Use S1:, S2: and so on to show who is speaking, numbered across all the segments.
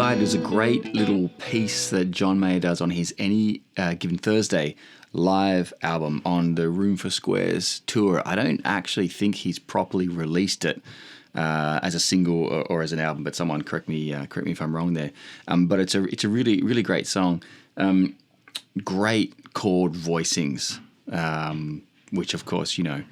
S1: side, there's a great little piece that John Mayer does on his Any Given Thursday live album on the Room for Squares tour. I don't actually think he's properly released it as a single or as an album, but someone correct me if I'm wrong there. But it's a really, really great song. Great chord voicings, which of course, you know,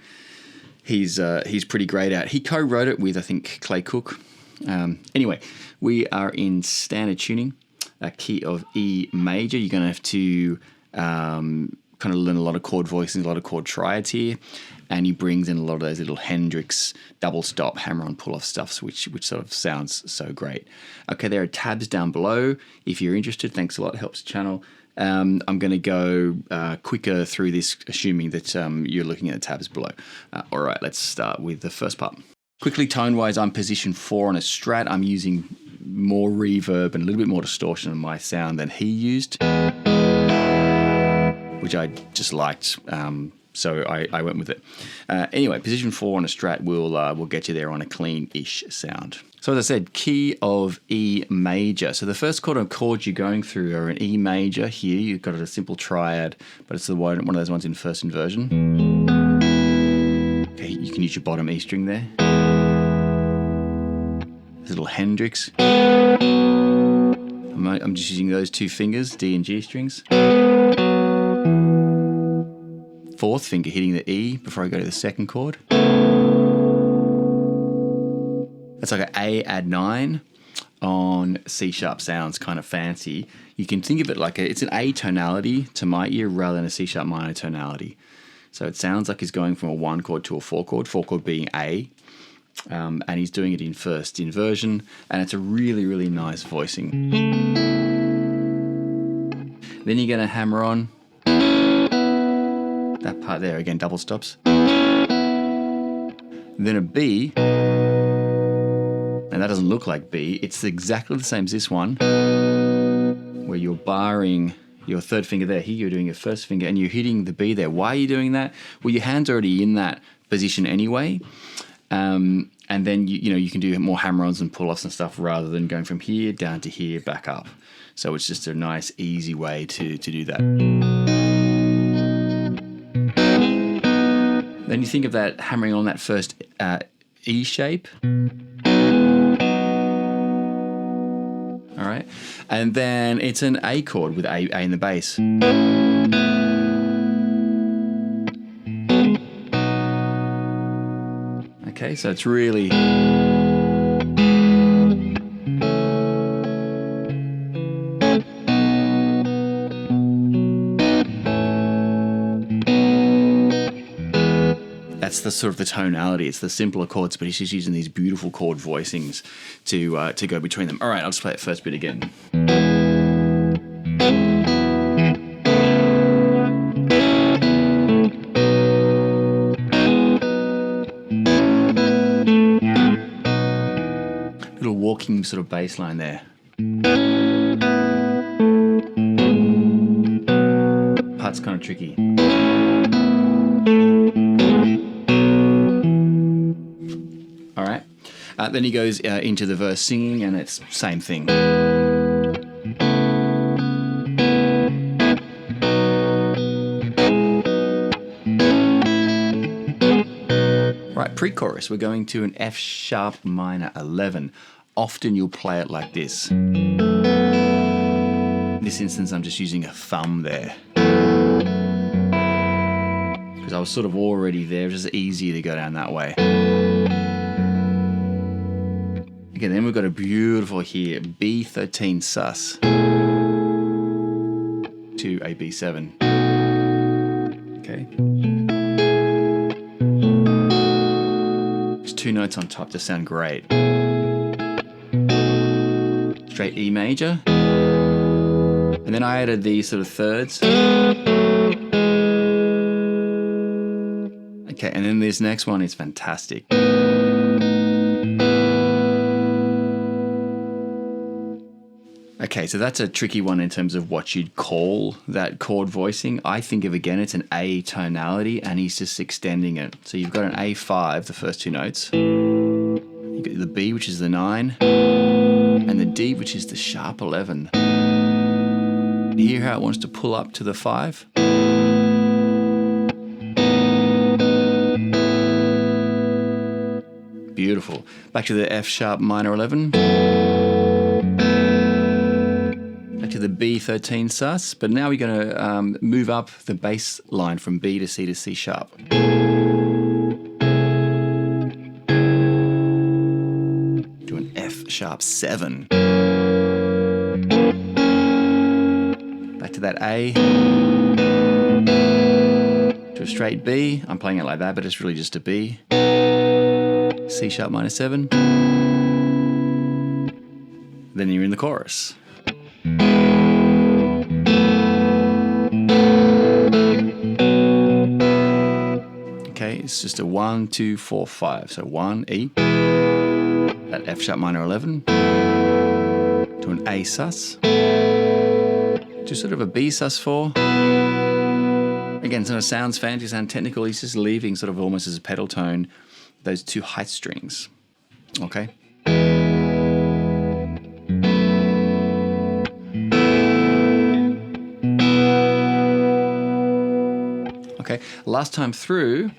S1: he's pretty great at. He co-wrote it with, I think, Clay Cook. Anyway, we are in standard tuning, a key of E major. You're going to have to kind of learn a lot of chord voicings, a lot of chord triads here, and he brings in a lot of those little Hendrix double stop hammer-on pull-off stuffs, which sort of sounds so great. Okay, there are tabs down below. If you're interested, thanks a lot, helps the channel. I'm going to go quicker through this, assuming that you're looking at the tabs below. All right, let's start with the first part. Quickly, tone-wise, I'm position 4 on a Strat. I'm using more reverb and a little bit more distortion in my sound than he used, which I just liked, so I went with it. Anyway, position 4 on a Strat will get you there on a clean-ish sound. So as I said, key of E major. So the first chords you're going through are an E major here. You've got a simple triad, but it's the one of those ones in first inversion. Okay, you can use your bottom E string there. There's a little Hendrix. I'm just using those two fingers, D and G strings. Fourth finger hitting the E before I go to the second chord. That's like an A add 9 on C sharp. Sounds kind of fancy. You can think of it like it's an A tonality to my ear rather than a C sharp minor tonality. So it sounds like he's going from a 1 chord to a 4 chord, 4 chord being A. And he's doing it in first inversion, and it's a really, really nice voicing. Then you're going to hammer on that part there, again, double stops. Then a B, and that doesn't look like B, it's exactly the same as this one, where you're barring your third finger there. Here you're doing your first finger, and you're hitting the B there. Why are you doing that? Well, your hand's already in that position anyway. And then you can do more hammer-ons and pull-offs and stuff rather than going from here down to here back up. So it's just a nice, easy way to do that. Then you think of that hammering on that first E shape. All right, and then it's an A chord with A in the bass. Okay, so it's really that's the sort of the tonality. It's the simpler chords, but he's just using these beautiful chord voicings to go between them. All right, I'll just play that first bit again. Little walking sort of bass line there. Part's kind of tricky. All right. Then he goes into the verse singing, and it's same thing. Right, pre-chorus, we're going to an F sharp minor 11. Often you'll play it like this. In this instance, I'm just using a thumb there, because I was sort of already there. It's just easier to go down that way. Okay, then we've got a beautiful here, B13 sus to a B7. Okay. There's two notes on top to sound great. Straight E major. And then I added these sort of thirds. Okay, and then this next one is fantastic. Okay, so that's a tricky one in terms of what you'd call that chord voicing. I think of, again, it's an A tonality, and he's just extending it. So you've got an A5, the first two notes. You've got the B, which is the 9. and the D, which is the sharp 11. Hear how it wants to pull up to the 5? Beautiful. Back to the F sharp minor 11. Back to the B13 sus, but now we're going to move up the bass line from B to C to C sharp. To an F sharp 7. Back to that A. To a straight B. I'm playing it like that, but it's really just a B. C sharp minor 7. Then you're in the chorus. Okay, it's just a 1, 2, 4, 5. So 1, E. That F sharp minor 11. To an A sus. To sort of a B sus 4. Again, sort of sounds fancy, sound technical. He's just leaving sort of almost as a pedal tone those 2 height strings. Okay. Okay, last time through.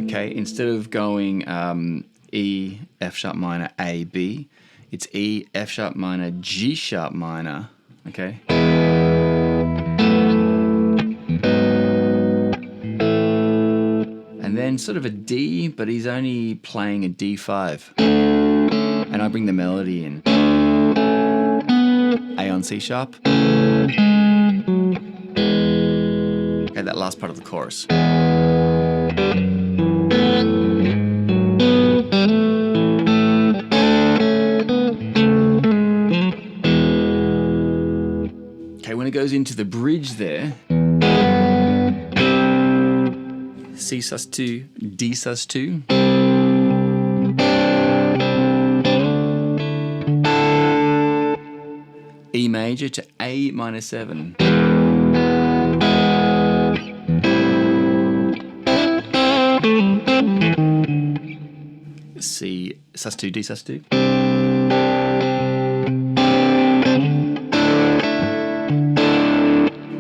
S1: Okay, instead of going E, F sharp minor, A, B, it's E, F sharp minor, G sharp minor, okay? And then sort of a D, but he's only playing a D5. And I bring the melody in. A on C sharp. Okay, that last part of the chorus. Okay, when it goes into the bridge there, C sus 2, D sus 2. E major to A minor 7. C sus 2, D sus 2.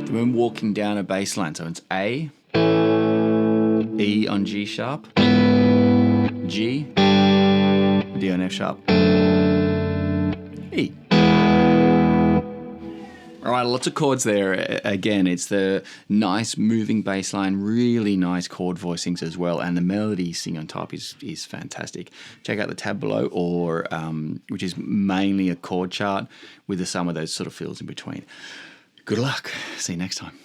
S1: Then we're walking down a bass line, so it's A, E on G sharp, G, D on F sharp, E. All right, lots of chords there. Again, it's the nice moving bass line, really nice chord voicings as well, and the melody sing on top is fantastic. Check out the tab below, or which is mainly a chord chart with some of those sort of fills in between. Good luck. See you next time.